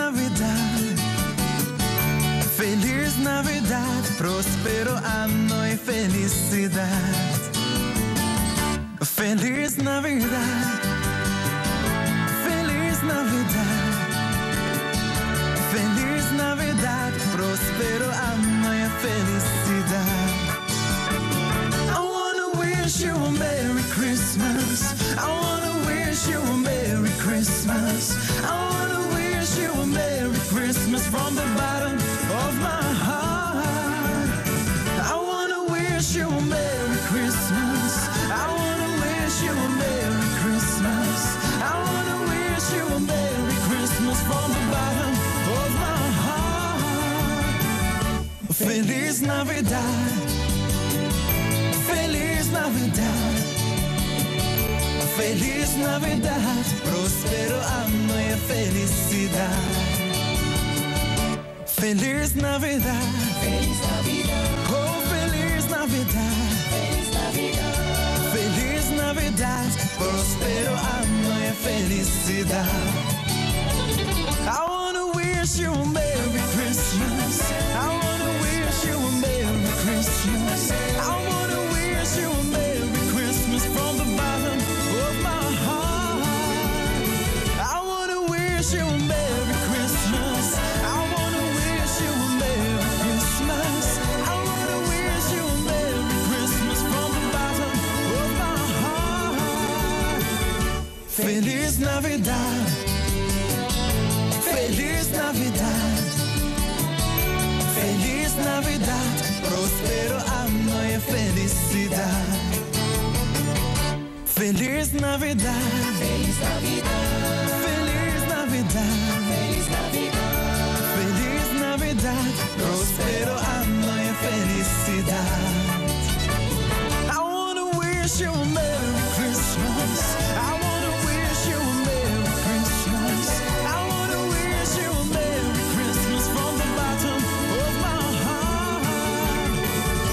Navidad, feliz Navidad, próspero ano e felicidad. Feliz Navidad, feliz Navidad, feliz Navidad, próspero ano e felicidad. I wanna wish you a Merry Christmas. I wanna wish you a Merry Christmas. I wanna wish you a Merry Christmas from the bottom of my heart. I wanna wish you a Merry Christmas. I wanna wish you a Merry Christmas. I wanna wish you a Merry Christmas from the bottom of my heart. Feliz Navidad, feliz Navidad, feliz Navidad, próspero ano e felicidad. Feliz Navidad, feliz Navidad, oh feliz Navidad, feliz Navidad, feliz Navidad, próspero ano e felicidad. I wanna wish you a Merry Christmas. I wanna wish you a Merry Christmas. I wanna wish you a Merry Christmas from the bottom of my heart. I wanna wish you a Merry Christmas. I wanna wish you a Merry Christmas. I wanna wish you a Merry Christmas from the bottom of my heart. Feliz Navidad, feliz Navidad, feliz Navidad, próspero ano e felicidad. Feliz Navidad, feliz Navidad, feliz Navidad, feliz Navidad, feliz Navidad, próspero ano e felicidad. I wanna wish you a Merry Christmas. I wanna wish you a Merry Christmas. I wanna wish you a Merry Christmas from the bottom of my heart.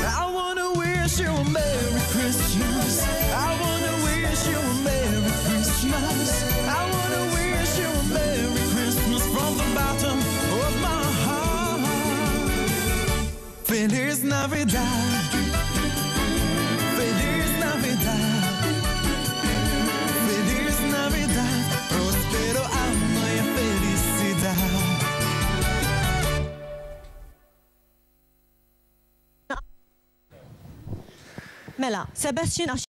I wanna wish you a Merry Christmas. I wanna wish you a Merry Christmas. I wanna wish you a Merry Christmas from the bottom of my heart. Feliz Navidad, feliz Navidad, feliz Navidad, próspero ano e felicidad. Mela, Sebastian